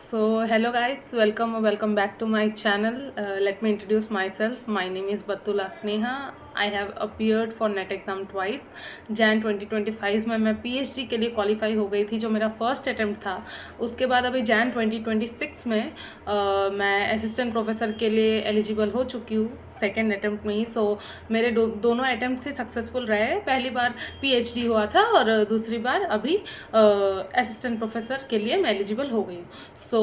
So hello guys, welcome back to my channel. Let me introduce myself. My name is Batula Sneha. I have appeared for net exam twice. Jain 2025 में मैं PhD के लिए qualify हो गई थी, जो मेरा फर्स्ट अटैम्प्ट था. उसके बाद अभी जैन 2026 में मैं असिस्टेंट प्रोफेसर के लिए एलिजिबल हो चुकी हूँ सेकेंड अटैम्प्ट में ही. सो मेरे दोनों अटैम्प्ट से सक्सेसफुल रहे. पहली बार पीएचडी हुआ था और दूसरी बार अभी असिस्टेंट प्रोफेसर के लिए मैं एलिजिबल हो गई हूँ. सो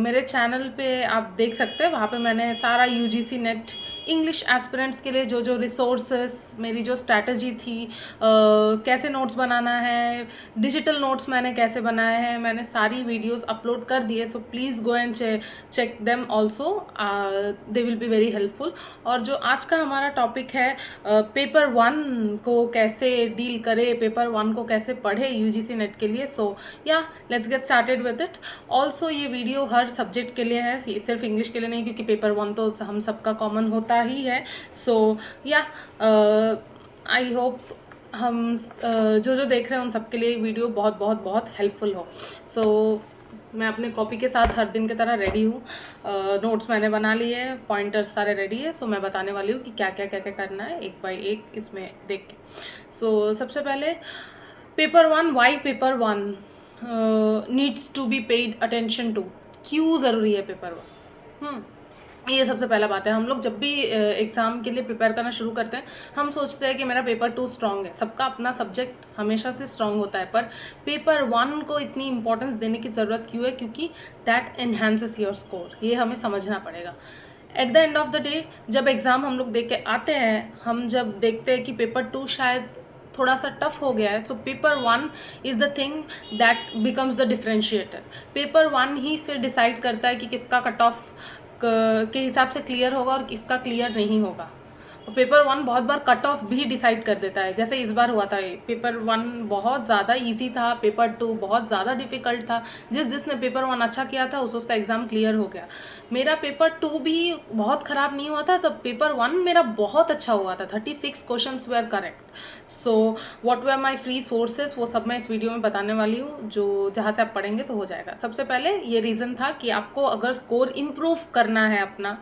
मेरे चैनल पे आप देख सकते हैं, वहाँ पे मैंने सारा यूजीसी नेट इंग्लिश एस्पिरेंट्स के लिए जो रिसोर्सेस, मेरी जो स्ट्रैटेजी थी, कैसे नोट्स बनाना है, डिजिटल नोट्स मैंने कैसे बनाए हैं, मैंने सारी वीडियोस अपलोड कर दिए. So please go and check them also, they will be very helpful. और जो आज का हमारा टॉपिक है, पेपर 1 को कैसे डील करें, पेपर 1 को कैसे पढ़े यूजीसी नेट के लिए. सो या let's get started with it. Also ये वीडियो हर सब्जेक्ट के लिए है, सिर्फ इंग्लिश के लिए नहीं, क्योंकि पेपर 1 तो हम सबका कॉमन होता ही है. सो या आई होप हम जो देख रहे हैं उन सबके लिए वीडियो बहुत बहुत बहुत हेल्पफुल हो. सो मैं अपने कॉपी के साथ हर दिन की तरह रेडी हूँ. नोट्स मैंने बना लिए, पॉइंटर्स सारे रेडी है. सो मैं बताने वाली हूँ कि क्या क्या करना है एक बाय एक इसमें देख के. सो सबसे पहले paper 1, why paper 1 needs to be paid attention to. क्यों ज़रूरी है पेपर 1? ये सबसे पहला बात है. हम लोग जब भी एग्ज़ाम के लिए प्रिपेयर करना शुरू करते हैं, हम सोचते हैं कि मेरा पेपर 2 स्ट्रॉन्ग है. सबका अपना सब्जेक्ट हमेशा से स्ट्रॉन्ग होता है, पर पेपर 1 को इतनी इंपॉर्टेंस देने की ज़रूरत क्यों है? क्योंकि दैट एनहांसेस योर स्कोर. ये हमें समझना पड़ेगा. At the end of the day जब एग्ज़ाम हम लोग देख के आते हैं, हम जब देखते हैं कि पेपर 2 शायद थोड़ा सा टफ हो गया है, so paper 1 is the thing that becomes the differentiator. Paper 1 ही फिर डिसाइड करता है कि किसका कट ऑफ के हिसाब से क्लियर होगा और किसका क्लियर नहीं होगा. पेपर 1 बहुत बार कट ऑफ भी डिसाइड कर देता है. जैसे इस बार हुआ था, ये पेपर 1 बहुत ज़्यादा इजी था, पेपर 2 बहुत ज़्यादा डिफ़िकल्ट था. जिसने पेपर 1 अच्छा किया था उसका एग्ज़ाम क्लियर हो गया. मेरा पेपर 2 भी बहुत ख़राब नहीं हुआ था, तो पेपर 1 मेरा बहुत अच्छा हुआ था. 36 questions were correct. So what were my free sources, वो सब मैं इस वीडियो में बताने वाली हूँ, जो जहाँ से आप पढ़ेंगे तो हो जाएगा. सबसे पहले ये रीज़न था कि आपको अगर स्कोर इम्प्रूव करना है अपना,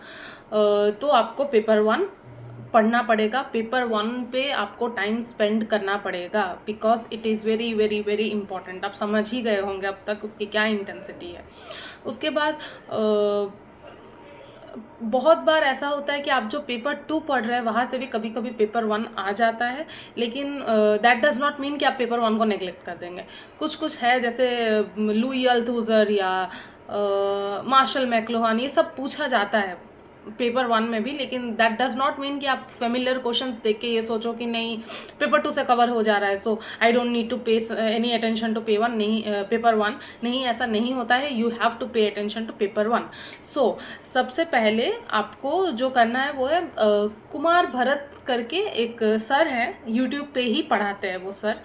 तो आपको पेपर 1 पढ़ना पड़ेगा. पेपर 1 पे आपको टाइम स्पेंड करना पड़ेगा, because it is very very very important. आप समझ ही गए होंगे अब तक उसकी क्या इंटेंसिटी है. उसके बाद बहुत बार ऐसा होता है कि आप जो पेपर 2 पढ़ रहे हैं वहाँ से भी कभी कभी पेपर 1 आ जाता है, लेकिन दैट डज़ नॉट मीन कि आप पेपर 1 को नेग्लेक्ट कर देंगे. कुछ है, जैसे लुई अल्थुज़र या मार्शल मैक्लुहान, ये सब पूछा जाता है पेपर 1 में भी, लेकिन दैट डज़ नॉट मीन कि आप फेमिलियर क्वेश्चंस देख के ये सोचो कि नहीं पेपर 2 से कवर हो जा रहा है, so I don't need to pay any attention to paper 1. नहीं, ऐसा नहीं होता है. You have to pay attention to paper 1. सो सबसे पहले आपको जो करना है वो है, कुमार भरत करके एक सर हैं, यूट्यूब पे ही पढ़ाते हैं वो सर.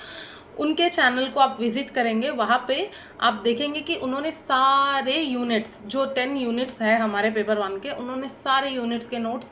उनके चैनल को आप विजिट करेंगे, वहाँ पे आप देखेंगे कि उन्होंने सारे यूनिट्स, जो 10 यूनिट्स है हमारे पेपर 1 के, उन्होंने सारे यूनिट्स के नोट्स,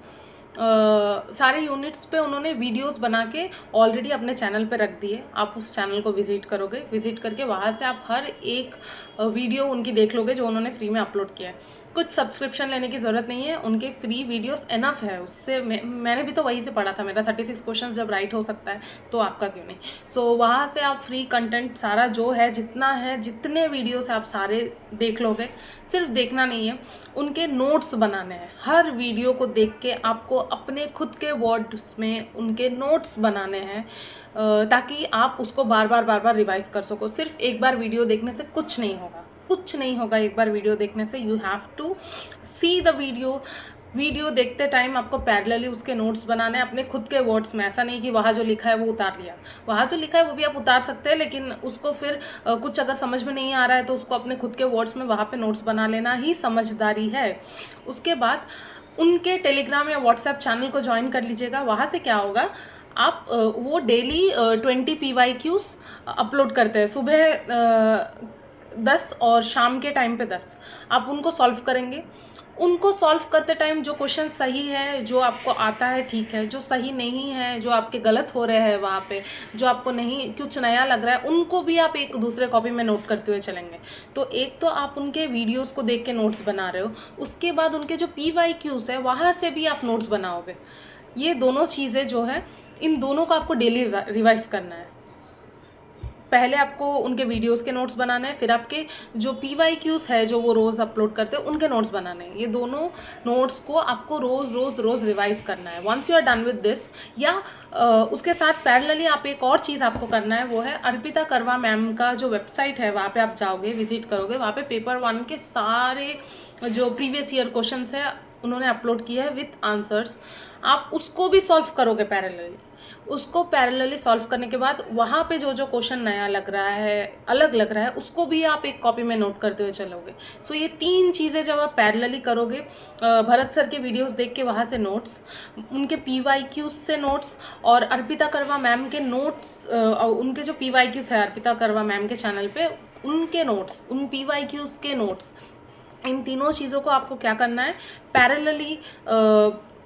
सारे यूनिट्स पे उन्होंने वीडियोस बना के ऑलरेडी अपने चैनल पे रख दिए. आप उस चैनल को विजिट करोगे, विजिट करके वहाँ से आप हर एक वीडियो उनकी देख लोगे जो उन्होंने फ्री में अपलोड किया है. कुछ सब्सक्रिप्शन लेने की ज़रूरत नहीं है, उनके फ्री वीडियोस एनफ है. उससे मैंने भी तो वहीं से पढ़ा था. मेरा 36 क्वेश्चन जब राइट हो सकता है तो आपका क्यों नहीं. सो वहाँ से आप फ्री कंटेंट सारा जो है, जितना है, जितने वीडियोस आप सारे देख लोगे. सिर्फ देखना नहीं है, उनके नोट्स बनाने हैं. हर वीडियो को देख के आपको अपने खुद के वर्ड्स में उनके नोट्स बनाने हैं, ताकि आप उसको बार बार रिवाइज कर सको. सिर्फ एक बार वीडियो देखने से कुछ नहीं होगा. एक बार वीडियो देखने से you have to see the video देखते टाइम आपको पैरेलली उसके नोट्स बनाने हैं अपने खुद के वर्ड्स में. ऐसा नहीं कि वहाँ जो लिखा है वो उतार लिया. वहाँ जो लिखा है वो भी आप उतार सकते हैं, लेकिन उसको फिर कुछ अगर समझ में नहीं आ रहा है तो उसको अपने खुद के वर्ड्स में वहाँ पे नोट्स बना लेना ही समझदारी है. उसके बाद उनके टेलीग्राम या व्हाट्सएप चैनल को ज्वाइन कर लीजिएगा. वहाँ से क्या होगा, आप वो डेली 20 PYQs अपलोड करते हैं. सुबह 10 और शाम के टाइम पे 10 आप उनको सॉल्व करेंगे. उनको सॉल्व करते टाइम जो क्वेश्चन सही है, जो आपको आता है ठीक है, जो सही नहीं है, जो आपके गलत हो रहे हैं वहाँ पे, जो आपको नहीं कुछ नया लग रहा है, उनको भी आप एक दूसरे कॉपी में नोट करते हुए चलेंगे। तो एक तो आप उनके वीडियोस को देख के नोट्स बना रहे हो, उसके बाद उनके जो PYQs है वहाँ से भी आप नोट्स बनाओगे। ये दोनों चीज़ें जो है, इन दोनों को आपको डेली रिवाइज करना है। पहले आपको उनके वीडियोस के नोट्स बनाने हैं, फिर आपके जो PYQs है जो वो रोज़ अपलोड करते हैं उनके नोट्स बनाने हैं। ये दोनों नोट्स को आपको रोज़ रिवाइज करना है। Once you are done with this, या उसके साथ पैरेलली आप एक और चीज़ आपको करना है, वो है अर्पिता करवा मैम का जो वेबसाइट है वहाँ पे आप जाओगे, विजिट करोगे। वहाँ पे पेपर 1 के सारे जो प्रीवियस ईयर क्वेश्चन है उन्होंने अपलोड किया है विथ आंसर्स। आप उसको भी सॉल्व करोगे पैरेलली। उसको पैरेलली सॉल्व करने के बाद वहाँ पे जो जो क्वेश्चन नया लग रहा है, अलग लग रहा है, उसको भी आप एक कॉपी में नोट करते हुए चलोगे। सो ये 3 चीज़ें जब आप पैरेलली करोगे, भरत सर के वीडियोस देख के वहाँ से नोट्स, उनके PYQs से नोट्स, और अर्पिता करवा मैम के नोट्स, उनके जो PYQs है अर्पिता करवा मैम के चैनल पे, उनके नोट्स, उन PYQs के नोट्स, इन तीनों चीज़ों को आपको क्या करना है, पैरेलली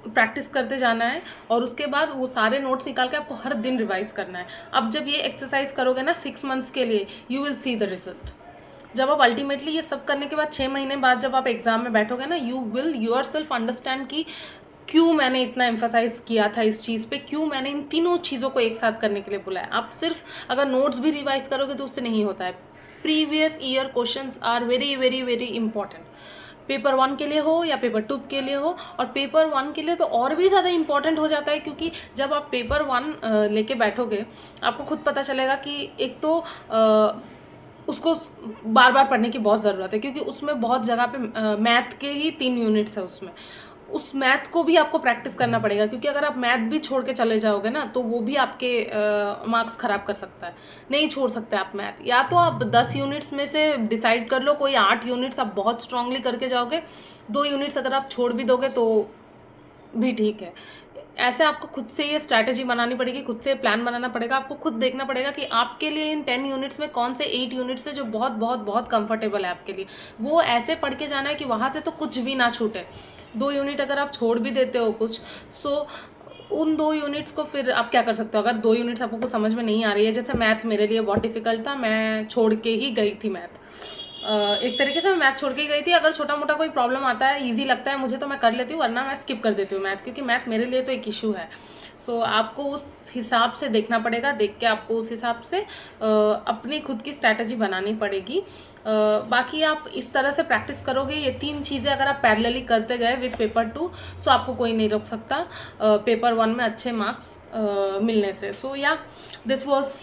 प्रैक्टिस करते जाना है। और उसके बाद वो सारे नोट्स निकाल के आपको हर दिन रिवाइज करना है। अब जब ये एक्सरसाइज करोगे ना 6 मंथ्स के लिए, you will see the result. जब आप अल्टीमेटली ये सब करने के बाद 6 महीने बाद जब आप एग्जाम में बैठोगे ना, you will your self understand कि क्यों मैंने इतना एम्फसाइज किया था इस चीज़ पे, क्यों मैंने इन तीनों चीज़ों को एक साथ करने के लिए बुलाया। आप सिर्फ अगर नोट्स भी रिवाइज करोगे तो उससे नहीं होता है। Previous year questions are very very very important, paper 1 के लिए हो या पेपर 2 के लिए हो। और पेपर 1 के लिए तो और भी ज़्यादा इंपॉर्टेंट हो जाता है, क्योंकि जब आप पेपर 1 लेके बैठोगे, आपको खुद पता चलेगा कि एक तो उसको बार बार पढ़ने की बहुत ज़रूरत है, क्योंकि उसमें बहुत जगह पे मैथ के ही 3 यूनिट्स है उसमें। उस मैथ को भी आपको प्रैक्टिस करना पड़ेगा, क्योंकि अगर आप मैथ भी छोड़ के चले जाओगे ना, तो वो भी आपके मार्क्स ख़राब कर सकता है। नहीं छोड़ सकते आप मैथ। या तो आप 10 यूनिट्स में से डिसाइड कर लो, कोई 8 यूनिट्स आप बहुत स्ट्रांगली करके जाओगे, 2 यूनिट्स अगर आप छोड़ भी दोगे तो भी ठीक है। ऐसे आपको खुद से ये स्ट्रैटेजी बनानी पड़ेगी, खुद से प्लान बनाना पड़ेगा। आपको खुद देखना पड़ेगा कि आपके लिए इन 10 यूनिट्स में कौन से 8 यूनिट्स है जो बहुत बहुत बहुत कंफर्टेबल है आपके लिए। वो ऐसे पढ़ के जाना है कि वहाँ से तो कुछ भी ना छूटे। 2 यूनिट अगर आप छोड़ भी देते हो कुछ, सो उन 2 यूनिट्स को फिर आप क्या कर सकते हो। अगर 2 यूनिट्स आपको कुछ समझ में नहीं आ रही है, जैसे मैथ मेरे लिए बहुत डिफिकल्ट था, मैं छोड़ के ही गई थी मैथ। एक तरीके से मैं मैथ छोड़ के ही गई थी। अगर छोटा मोटा कोई प्रॉब्लम आता है, इजी लगता है मुझे, तो मैं कर लेती हूँ, वरना मैं स्किप कर देती हूँ मैथ, क्योंकि मैथ मेरे लिए तो एक इशू है। सो आपको उस हिसाब से देखना पड़ेगा, देख के आपको उस हिसाब से अपनी खुद की स्ट्रैटेजी बनानी पड़ेगी। बाकी आप इस तरह से प्रैक्टिस करोगे, ये 3 चीज़ें अगर आप पैरेलली करते गए विद पेपर 2, सो आपको कोई नहीं रोक सकता पेपर 1 में अच्छे मार्क्स मिलने से। सो या this was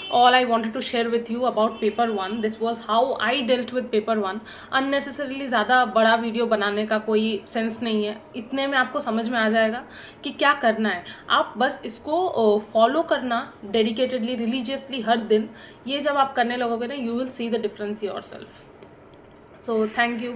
all I wanted to share with you about paper 1. This was how I dealt with paper 1. unnecessarily ज़्यादा बड़ा वीडियो बनाने का कोई सेंस नहीं है, इतने में आपको समझ में आ जाएगा कि क्या करना है। आप बस इसको फॉलो करना डेडिकेटेडली, रिलीजियसली हर दिन। ये जब आप करने लगोगे ना, you will see the difference your self. So thank you.